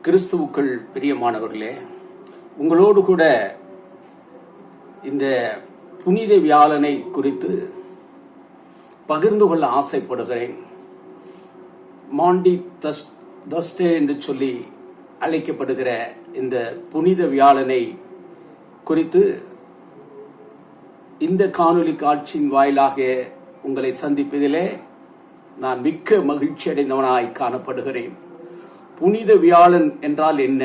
கிறிஸ்துவுக்குள் பிரியமானவர்களே, உங்களோடு கூட இந்த புனித வியாழனை குறித்து பகிர்ந்து கொள்ள ஆசைப்படுகிறேன். மாண்டி தஸ்டே என்று சொல்லி அழைக்கப்படுகிற இந்த புனித வியாழனை குறித்து இந்த காணொலி காட்சியின் வாயிலாக உங்களை சந்திப்பதிலே நான் மிக்க மகிழ்ச்சி அடைந்தவனாய் காணப்படுகிறேன். புனித வியாழன் என்றால் என்ன?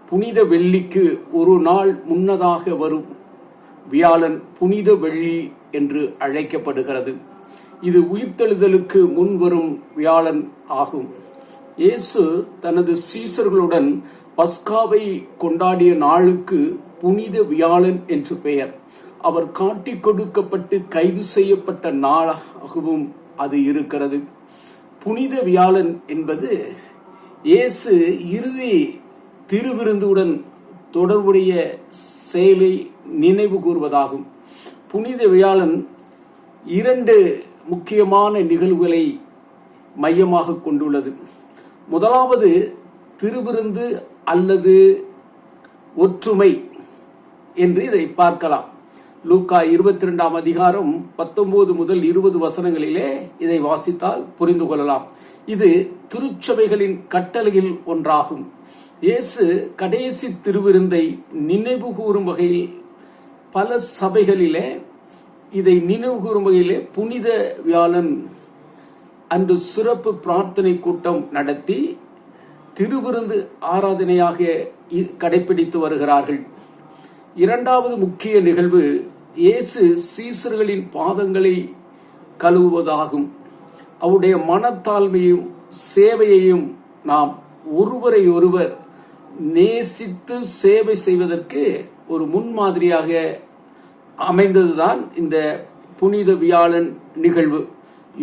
புனித வெள்ளிக்கு ஒரு நாள் முன்னதாக வரும் வியாழன் புனித வெள்ளி என்று அழைக்கப்படுகிறது. இது உயிர்த்தெழுதலுக்கு முன் வரும் வியாழன் ஆகும். இயேசு தனது சீசர்களுடன் பஸ்காவை கொண்டாடிய நாளுக்கு புனித வியாழன் என்று பெயர். அவர் காட்டிக் கொடுக்கப்பட்டு கைது செய்யப்பட்ட நாளாகவும் அது இருக்கிறது. புனித வியாழன் என்பது இயேசு இறுதி திருவிருந்துடன் தொடர்புடைய செயலை நினைவு கூறுவதாகும். புனித வியாழன் இரண்டு முக்கியமான நிகழ்வுகளை மையமாக கொண்டுள்ளது. முதலாவது திருவிருந்து அல்லது ஒற்றுமை என்று இதை பார்க்கலாம். லூக்கா 22 அதிகாரம் 19 முதல் 20 வசனங்களிலே இதை வாசித்தால் புரிந்து கொள்ளலாம். இது திருச்சபைகளின் கட்டளையில் ஒன்றாகும். இயேசு கடைசி திருவிருந்தை நினைவு கூறும் வகையில் பல சபைகளிலே இதை நினைவு கூறும் வகையிலே புனித வியாழன் அன்று சிறப்பு பிரார்த்தனை கூட்டம் நடத்தி திருவிருந்து ஆராதனையாக கடைபிடித்து வருகிறார்கள். இரண்டாவது முக்கிய நிகழ்வு இயேசு சீசர்களின் பாதங்களை கழுவுவதாகும். அவருடைய மனத்தாழ்மையும் சேவையையும் நாம் ஒருவரை ஒருவர் நேசித்து சேவை செய்வதற்கு ஒரு முன்மாதிரியாக அமைந்ததுதான் இந்த புனித வியாழன் நிகழ்வு.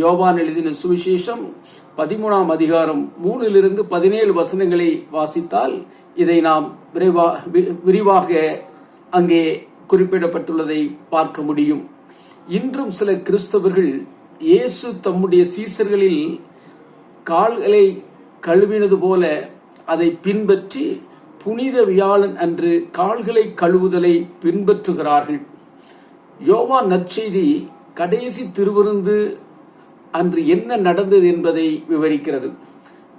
யோவான் எழுதின சுவிசேஷம் 13 அதிகாரம் 3 17 வசனங்களை வாசித்தால் இதை நாம் விரிவாக அங்கே குறிப்பிடப்பட்டுள்ளதை பார்க்க முடியும். இன்றும் சில கிறிஸ்தவர்கள் இயேசு தம்முடைய சீசர்களில் கால்களை கழுவினது போல அதை பின்பற்றி புனித வியாழன் அன்று கால்களை கழுவுதலை பின்பற்றுகிறார்கள். யோவான் நற்செய்தி கடைசி திருவிருந்து அன்று என்ன நடந்தது என்பதை விவரிக்கிறது.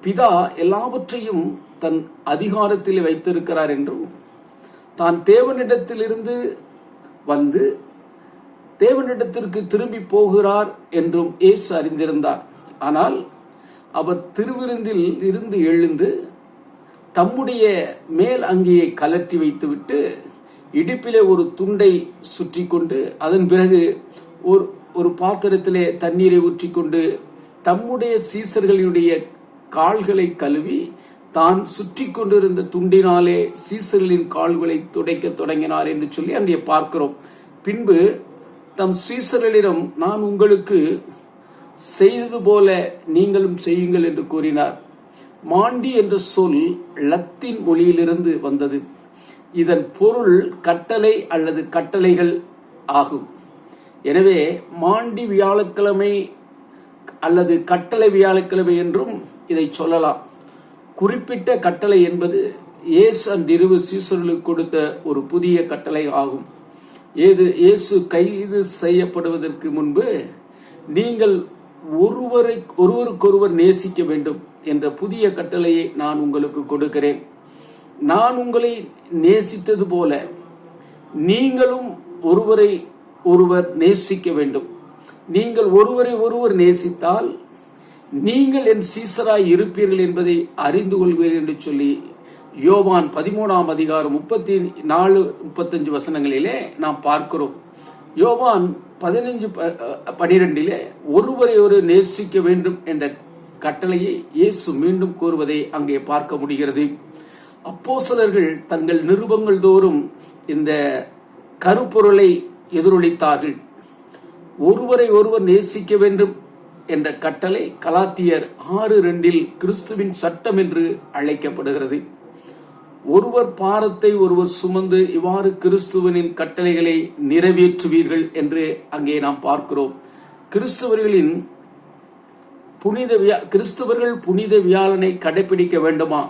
பிதா எல்லாவற்றையும் தன் அதிகாரத்தில் வைத்திருக்கிறார் என்றும் தான் தேவனிடத்திலிருந்து வந்து தேவனிடத்திற்கு திரும்பி போகிறார் என்றும் இயேசு அறிந்திருந்தார். ஆனால் அவர் திருவிருந்தில் இருந்து எழுந்து தம்முடைய மேல் அங்கியை கலற்றி வைத்துவிட்டு இடுப்பிலே ஒரு துண்டை சுற்றி கொண்டு அதன் பிறகு ஒரு பாத்திரத்திலே தண்ணீரை ஊற்றி கொண்டு தம்முடைய சீசர்களுடைய கால்களை கழுவி தான் சுற்றி கொண்டிருந்த துண்டினாலே சீசர்களின் கால்களை துடைக்க தொடங்கினார் என்று சொல்லி அங்கே பார்க்கிறோம். பின்பு தம் சீசர்களிடம் நான் உங்களுக்கு செய்தது போல நீங்களும் செய்யுங்கள் என்று கூறினார். மாண்டி என்ற சொல் லத்தீன் மொழியிலிருந்து வந்தது. இதன் பொருள் கட்டளை அல்லது கட்டளைகள் ஆகும். எனவே மாண்டி வியாழக்கிழமை அல்லது கட்டளை வியாழக்கிழமை என்றும் இதை சொல்லலாம். குறிப்பிட்ட கட்டளை என்பது இயேசு அன்றிரவு சீசர்களுக்கு கொடுத்த ஒரு புதிய கட்டளை ஆகும். இயேசு கைது செய்யப்படுவதற்கு முன்பு நீங்கள் ஒருவருக்கொருவர் நேசிக்க வேண்டும் என்ற புதிய கட்டளையை நான் உங்களுக்கு கொடுக்கிறேன். நான் உங்களை நேசித்தது போல நீங்களும் ஒருவரை ஒருவர் நேசிக்க வேண்டும். நீங்கள் ஒருவரை ஒருவர் நேசித்தால் நீங்கள் என் சீசராய் இருப்பீர்கள் என்பதை அறிந்து கொள்வீர்கள் என்று சொல்லி யோவான் 13 அதிகாரம் 34-35 வசனங்களிலே நாம் பார்க்கிறோம். யோவான் 15-12 ஒருவரை ஒரு நேசிக்க வேண்டும் என்ற கட்டளையை இயேசு மீண்டும் கூறுவதை அங்கே பார்க்க முடிகிறது. அப்போஸ்தலர்கள் தங்கள் நிருபங்கள் தோறும் இந்த கருப்பொருளை எதிரொலித்தார்கள். ஒருவரை ஒருவர் நேசிக்க வேண்டும் என்ற கட்டளை கலாத்தியர் 6:2 கிறிஸ்துவின் சட்டம் என்று அழைக்கப்படுகிறது. ஒருவர் பாரத்தை ஒருவர் சுமந்து இவ்வாறு கிறிஸ்துவனின் கட்டளைகளை நிறைவேற்றுவீர்கள் என்று அங்கே நாம் பார்க்கிறோம். கிறிஸ்தவர்கள் புனித வியாழனை கடைபிடிக்க வேண்டுமா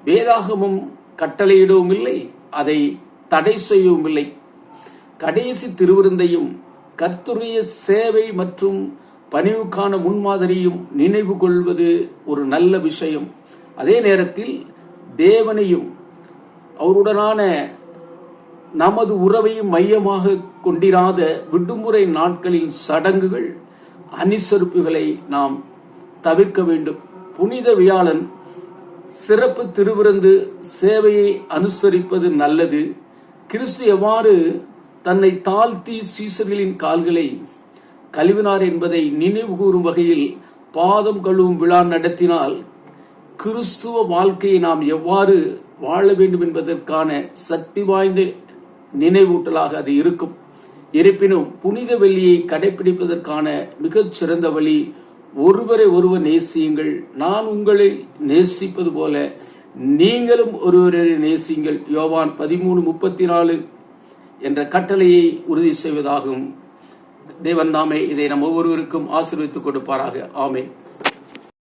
வேதாகமும் கட்டளையிடவும் இல்லை, அதை தடை செய்யவும் இல்லை. கடைசி திருவிருந்தையும் கர்த்தருடைய சேவை மற்றும் பணிவுக்கான முன்மாதிரியும் நினைவு கொள்வது ஒரு நல்ல விஷயம். அதே நேரத்தில் தேவனையும் அவருடனான நமது உறவையும் மையமாக கொண்டிராத விடுமுறை நாட்களின் சடங்குகள், அனுசரிப்புகளை நாம் தவிர்க்க வேண்டும். புனித வியாழன் சிறப்பு திருவிருந்து சேவையை அனுசரிப்பது நல்லது. கிறிஸ்து எவ்வாறு தன்னை தாழ்த்தி சீசர்களின் கால்களை கழுவினார் என்பதை நினைவு கூறும் வகையில் பாதம் கழுவும் விழா நடத்தினால் கிறிஸ்துவ வாழ்க்கையை நாம் எவ்வாறு வாழ வேண்டும் என்பதற்கான சக்தி வாய்ந்த நினைவூட்டலாக அது இருக்கும். இருப்பினும் புனித வெள்ளியை கடைபிடிப்பதற்கான மிகச் சிறந்த வழி ஒருவரை ஒருவர் நேசியுங்கள், நான் உங்களை நேசிப்பது போல நீங்களும் ஒருவரை நேசியுங்கள், யோவான் 13:34 என்ற கட்டளையை உறுதி செய்வதாகும். தேவன் தாமே இதை நம் ஒவ்வொருவருக்கும் ஆசீர்வதித்துக் கொடுப்பாராக. ஆமென்.